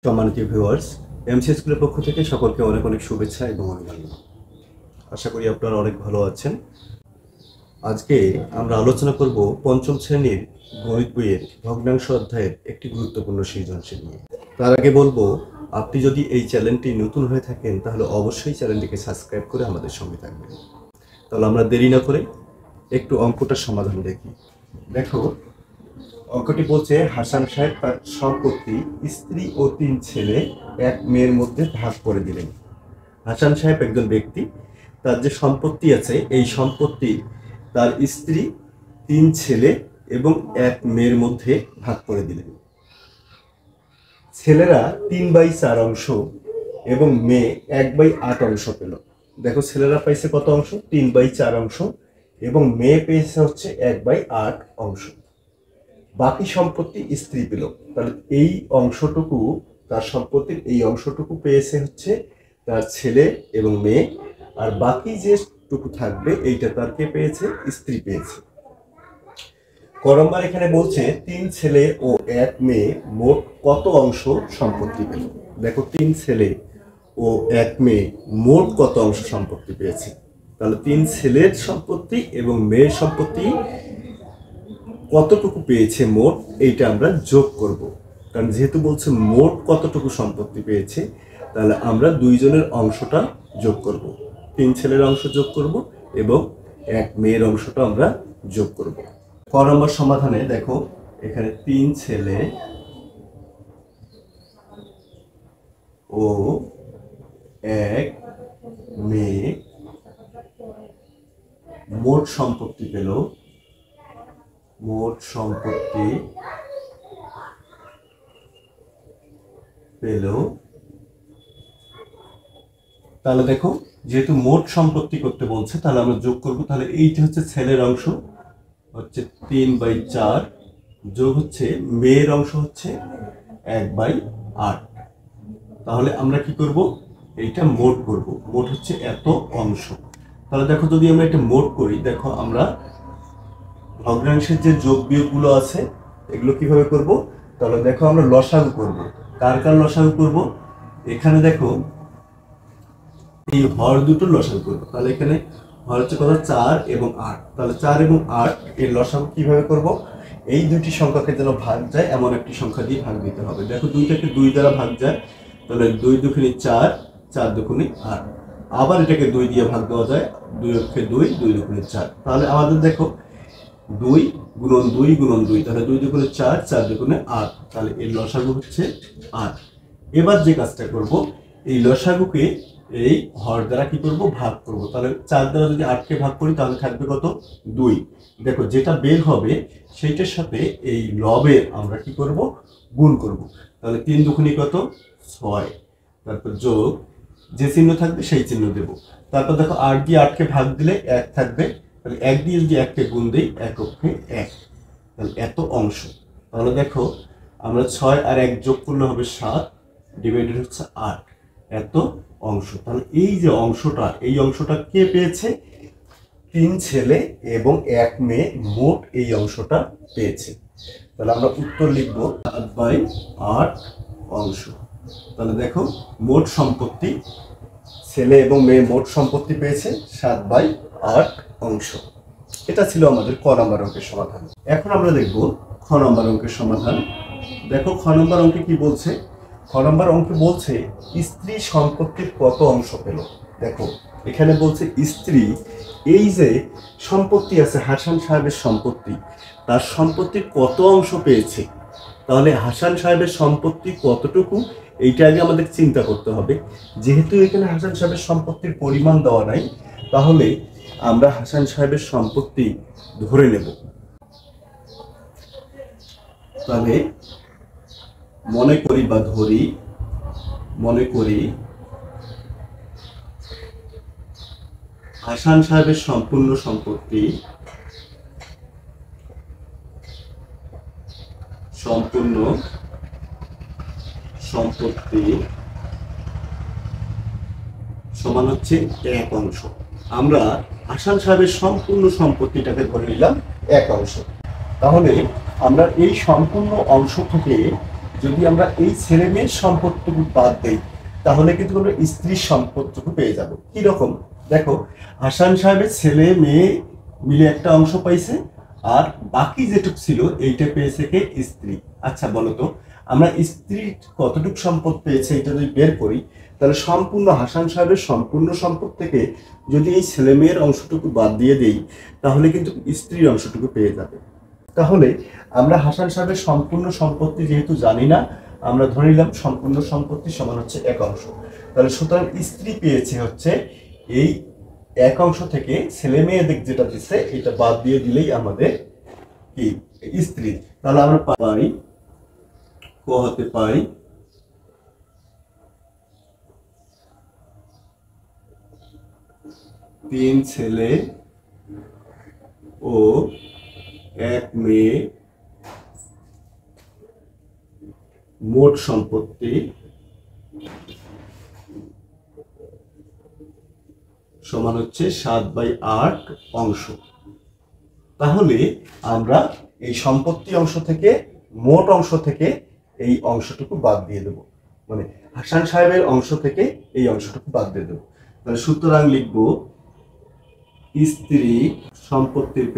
সম্মানিত viewers, MC স্কুলের পক্ষ থেকে সকলকে অনেক অনেক শুভেচ্ছা এবং অভিনন্দন। আশা করি আপনারা অনেক ভালো আছেন। আজকে আমরা আলোচনা করব পঞ্চম শ্রেণীর গণিত বইয়ের ভগ্নাংশ অধ্যায়ের একটি গুরুত্বপূর্ণ সৃজনশীল নিয়ে। তার আগে বলবো, আপনি যদি এই চ্যানেলটি নতুন হয়ে থাকেন তাহলে অবশ্যই চ্যানেলটিকে সাবস্ক্রাইব করে আমাদের সঙ্গে থাকবেন। তাহলে আমরা দেরি না করে একটু অঙ্কটার সমাধান দেখি। দেখো, অঙ্কটি বলছে হাসান সাহেব তার সম্পত্তি স্ত্রী ও 3 ছেলে এক মেয়ের মধ্যে ভাগ করে দিলেন। হাসান সাহেব একজন ব্যক্তি, তার যে সম্পত্তি আছে এই সম্পত্তি তার স্ত্রী, 3 ছেলে এবং এক মেয়ের মধ্যে ভাগ করে দিলেন। ছেলেরা 3/4 অংশ এবং মেয়ে 1/8 অংশ পেল। দেখো, ছেলেরা পাইছে কত অংশ? 3/4 অংশ এবং মেয়ে পেয়েছে হচ্ছে 1/8 অংশ। বাকি সম্পত্তি স্ত্রী পেল। তাহলে এই অংশটুকু, তার সম্পত্তির এই অংশটুকু পেয়েছে হচ্ছে তার ছেলে এবং মেয়ে, আর বাকি যেটুকু থাকবে এইটা তার কে পেয়েছে? স্ত্রী পেয়েছে। ক নম্বর এখানে বলছে 3 ছেলে ও 1 মেয়ে মোট কত অংশ সম্পত্তি পেল। দেখো, 3 ছেলে ও 1 মেয়ে মোট কত অংশ সম্পত্তি পেয়েছে। তাহলে 3 ছেলের সম্পত্তি এবং মেয়ের সম্পত্তি কতটুকু পেয়েছে মোট, এইটা আমরা যোগ করব। কারণ যেহেতু বলছে মোট কতটুকু সম্পত্তি পেয়েছে, তাহলে আমরা দুইজনের অংশটা যোগ করব। 3 ছেলের অংশ যোগ করব এবং 1 মেয়ের অংশটা আমরা যোগ করব। ক নম্বর সমাধানে দেখো, এখানে 3 ছেলে ও 1 মেয়ে মোট সম্পত্তি পেল। মোট সম্পত্তি পেল। তাহলে দেখো, যেহেতু মোট সম্পত্তি করতে বলছে তাহলে আমরা যোগ করব। তাহলে এইটা হচ্ছে ছেলের অংশ, হচ্ছে 3/4, যোগ হচ্ছে মেয়ের অংশ হচ্ছে 1/8। তাহলে আমরা কি করব? এইটা মোট করব। মোট হচ্ছে এত অংশ। তাহলে দেখো, যদি আমরা এটা মোট করি, দেখো আমরা ভগ্নাংশের যে যোগ বিয়োগগুলো আছে এগুলো কিভাবে করব? তাহলে দেখো, আমরা লসাগু করব। কার কার লসাগু করব? এখানে দেখো, এই হর দুটো লসাগু করব। তাহলে এখানে হর হচ্ছে কত? 4 এবং 8। তাহলে 4 এবং 8 এর লসাগু কিভাবে করব? এই দুটি সংখ্যাকে যেন ভাগ যায় এমন একটি সংখ্যা দিয়ে ভাগ দিতে হবে। দেখো, 2টাকে 2 দ্বারা ভাগ যায়, তাহলে 2 দুগুণে 4, 4 দুগুণে 8। আবার এটাকে 2 দিয়ে ভাগ দেওয়া যায়, 2 অক্ষে 2, 2 দুগুণে 4। তাহলে আমাদের দেখো 2 গুণন 2 গুণন 2, তাহলে 2 দুগুণে 4, 4 দুগুণে 8। তাহলে এর লসাগু হচ্ছে 8। এবার যে কাজটা করব, এই লসাগুকে এই হর দ্বারা কি করব? ভাগ করব। তাহলে 4 দ্বারা যদি 8কে ভাগ করি তাহলে থাকবে কত? 2। দেখো, যেটা বের হবে সেইটার সাথে এই লবের আমরা কি করব? গুণ করব। তাহলে 3 দুগুণে কত? 6। তারপর যোগ, যে চিহ্ন থাকবে সেই চিহ্ন দেব। তারপর দেখো, 8 দিয়ে 8কে ভাগ দিলে 1 থাকবে। তাহলে 1 দিয়ে যদি 1কে গুণ দিই, 1 অক্ষে 1। তাহলে এত অংশ। তাহলে দেখো, আমরা 6 আর 1 যোগ করলে হবে 7, ডিভাইডেড হচ্ছে 8, এত অংশ। তাহলে এই যে অংশটা, এই অংশটা কে পেয়েছে? 3 ছেলে এবং 1 মেয়ে মোট এই অংশটা পেয়েছে। তাহলে আমরা উত্তর লিখব 7/8 অংশ। তাহলে দেখো, মোট সম্পত্তি, ছেলে এবং মেয়ে মোট সম্পত্তি পেয়েছে 7/8 অংশ। এটা ছিল আমাদের ক নম্বর অঙ্কের সমাধান। এখন আমরা দেখব খ নম্বর অঙ্কের সমাধান। দেখো, খ নম্বর অঙ্কে কি বলছে? খ নম্বর অঙ্কে বলছে স্ত্রী সম্পত্তির কত অংশ পেল। দেখো, এখানে বলছে স্ত্রী, এই যে সম্পত্তি আছে হাসান সাহেবের সম্পত্তি, তার সম্পত্তির কত অংশ পেয়েছে। তাহলে হাসান সাহেবের সম্পত্তি কতটুকু, এইটা আগে আমাদের চিন্তা করতে হবে। যেহেতু এখানে হাসান সাহেবের সম্পত্তির পরিমাণ দেওয়া নাই, তাহলে আমরা হাসান সাহেবের সম্পত্তি ধরে নেব। তাহলে মনে করি বা ধরি, মনে করি হাসান সাহেবের সম্পূর্ণ সম্পত্তি, সম্পূর্ণ সম্পত্তি সমান হচ্ছে 1 অংশ। আমরা হাসান সাহেবের সম্পূর্ণ সম্পত্তিটাকে ধরে নিলাম 1 অংশ। তাহলে আমরা এই সম্পূর্ণ অংশ থেকে যদি আমরা এই ছেলে মেয়ের সম্পদটুকু বাদ দেই তাহলে কিন্তু আমরা স্ত্রীর সম্পদটুকু পেয়ে যাব। কি রকম দেখো, হাসান সাহেবের ছেলে মেয়ে মিলে একটা অংশ পাইছে, আর বাকি যেটুকু ছিল এইটা পেয়েছে কে? স্ত্রী। আচ্ছা বলো তো, আমরা স্ত্রী কতটুকু সম্পদ পেয়েছে এটা যদি বের করি, তাহলে সম্পূর্ণ হাসান সাহেবের সম্পূর্ণ সম্পদ থেকে যদি এই ছেলে মেয়ের অংশটুকু বাদ দিয়ে দেই তাহলে কিন্তু স্ত্রীর অংশটুকু পেয়ে যাবে। তাহলে আমরা হাসান সাহেবের সম্পূর্ণ সম্পত্তি যেহেতু জানি না, আমরা ধরে নিলাম সম্পূর্ণ সম্পত্তি সমান হচ্ছে এক অংশ। তাহলে সুতরাং স্ত্রী পেয়েছে হচ্ছে এই এক অংশ থেকে ছেলে মেয়েদের যেটা দিচ্ছে এটা বাদ দিয়ে দিলেই আমাদের কি স্ত্রী। তাহলে আমরা পারি ক হতে পারি 3 ছেলে ও 1 মেয়ে মোট সম্পত্তি সমান হচ্ছে 7/8 অংশ। তাহলে আমরা এই সম্পত্তি অংশ থেকে মোট অংশ থেকে এই অংশটুকু বাদ দিয়ে দেব, মানে হাসান সাহেবের অংশ থেকে এই অংশটুকু বাদ দিয়ে দেব। তাহলে সুতরাং লিখব স্ত্রী সম্পত্তির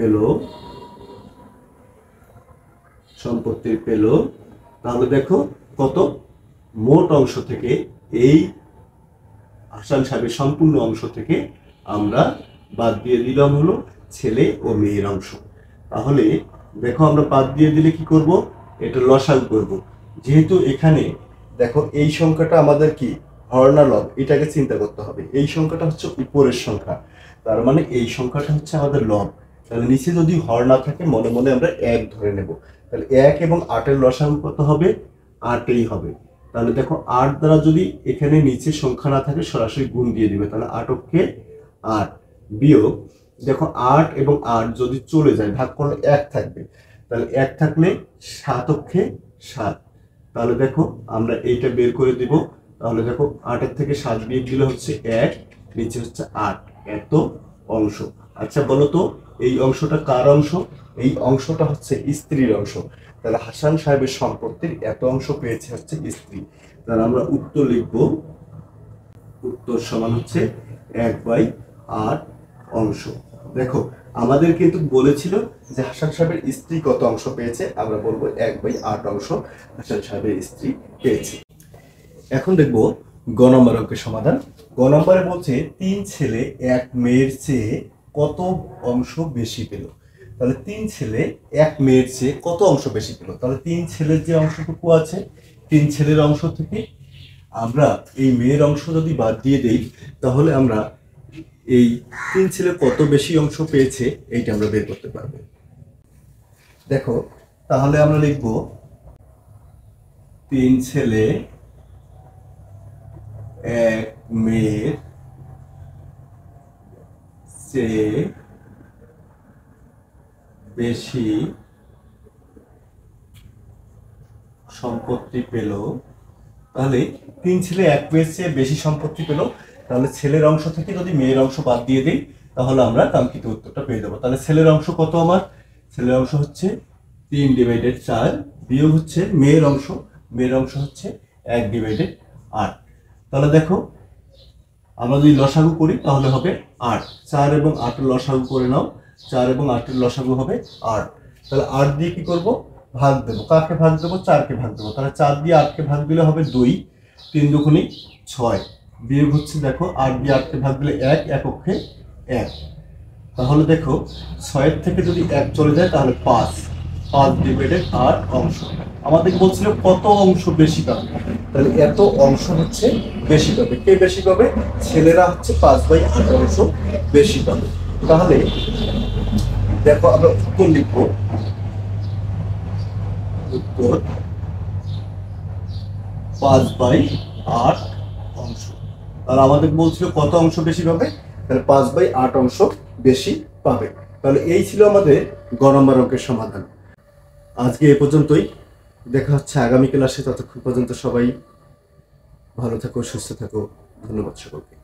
পেল, তাহলে দেখো কত, মোট অংশ থেকে এই হাসান সাহেবের সম্পূর্ণ অংশ থেকে আমরা বাদ দিয়ে দিলাম হলো ছেলে ও মেয়ের অংশ। তাহলে দেখো আমরা বাদ দিয়ে দিলে কি করব, এটা লসাগু করব। যেহেতু এখানে দেখো এই সংখ্যাটা আমাদের কি হর না লব, এটাকে চিন্তা করতে হবে। এই সংখ্যাটা হচ্ছে উপরের সংখ্যা, তার মানে এই সংখ্যাটা হচ্ছে আমাদের লব। তাহলে নিচে যদি হর না থাকে মনে মনে আমরা 1 ধরে নেব। তাহলে 1 এবং 8-এর লসাগু কত হবে? 8ই হবে। তাহলে দেখো 8 দ্বারা যদি এখানে নিচে সংখ্যা না থাকে সরাসরি গুণ দিয়ে দিবে, তাহলে 8 8 বিয়োগ দেখো 8 এবং 8 যদি চলে যায় ভাগ করলে 1 থাকবে, তাহলে 1 থাকলে 7 7। তাহলে দেখো আমরা এইটা বের করে দিব। তাহলে দেখো 8-এর থেকে 7 বিয়োগ দিলে হচ্ছে 1, নিচে হচ্ছে 8, এত অংশ। আচ্ছা বলো তো এই অংশটা কার অংশ? এই অংশটা হচ্ছে স্ত্রীর অংশ। তাহলে হাসান সাহেবের সম্পত্তির এত অংশ পেয়েছে হচ্ছে স্ত্রী। তাহলে আমরা উত্তর লিখব, উত্তর সমান হচ্ছে 1/8 অংশ। দেখো আমাদের কিন্তু বলেছিল যে হাসান সাহেবের স্ত্রী কত অংশ পেয়েছে, আমরা বলবো 1/8 অংশ হাসান সাহেবের স্ত্রী পেয়েছে। এখন দেখব গ নম্বর অঙ্কের সমাধান। গ নম্বরে বলছে 3 ছেলে 1 মেয়ের চেয়ে কত অংশ বেশি পেল। তাহলে 3 ছেলে 1 মেয়ের চেয়ে কত অংশ বেশি পেল, তাহলে 3 ছেলের যে অংশটুকু আছে 3 ছেলের অংশ থেকে আমরা এই মেয়ের অংশ যদি বাদ দিয়ে দেই তাহলে আমরা এই 3 ছেলে কত বেশি অংশ পেয়েছে এইটা আমরা বের করতে পারবো। দেখো তাহলে আমরা লিখব 3 ছেলে 1 মেয়ের চেয়ে বেশি সম্পত্তি পেল। তাহলে 3 ছেলে 1 মেয়ের চেয়ে বেশি সম্পত্তি পেল, তাহলে ছেলের অংশ থেকে যদি মেয়ের অংশ বাদ দিয়ে দিই তাহলে আমরা কাঙ্ক্ষিত উত্তরটা পেয়ে যাবো। তাহলে ছেলের অংশ কত? আমার ছেলের অংশ হচ্ছে 3/4 বিয়োগ হচ্ছে মেয়ের অংশ হচ্ছে 1/8। তাহলে দেখো আমরা যদি লসাগু করি তাহলে হবে 8। 4 এবং 8-এর লসাগু করে নাও, 4 এবং 8-এর লসাগু হবে 8। তাহলে 8 দিয়ে কি করব? ভাগ দেবো। কাকে ভাগ দেবো? 4-কে ভাগ দেবো। তাহলে 4 দিয়ে 8-কে ভাগ দিলে হবে 2, 3 দুগুণে 6 বিয়োগ হচ্ছে দেখো 8 দিয়ে 8-কে ভাগ দিলে 1, 1 অক্ষে 1। তাহলে দেখো 6-এর থেকে যদি 1 চলে যায় তাহলে 5/8 অংশ। আমাদের বলছিল কত অংশ বেশি পাবে, তাহলে এত অংশ হচ্ছে বেশি পাবে। কে বেশি পাবে? ছেলেরা হচ্ছে 5/8 অংশ বেশি পাবে। তাহলে দেখো আমরা উত্তর লিখব, উত্তর 5/8 অংশ। তাহলে আমাদের বলছিল কত অংশ বেশি পাবে, তাহলে 5/8 অংশ বেশি পাবে। তাহলে এই ছিল আমাদের গ নম্বর অঙ্কের সমাধান। আজকে এ পর্যন্তই, দেখা হচ্ছে আগামী ক্লাসে। ততক্ষণ পর্যন্ত সবাই ভালো থাকো, সুস্থ থাকো। ধন্যবাদ সকলকে।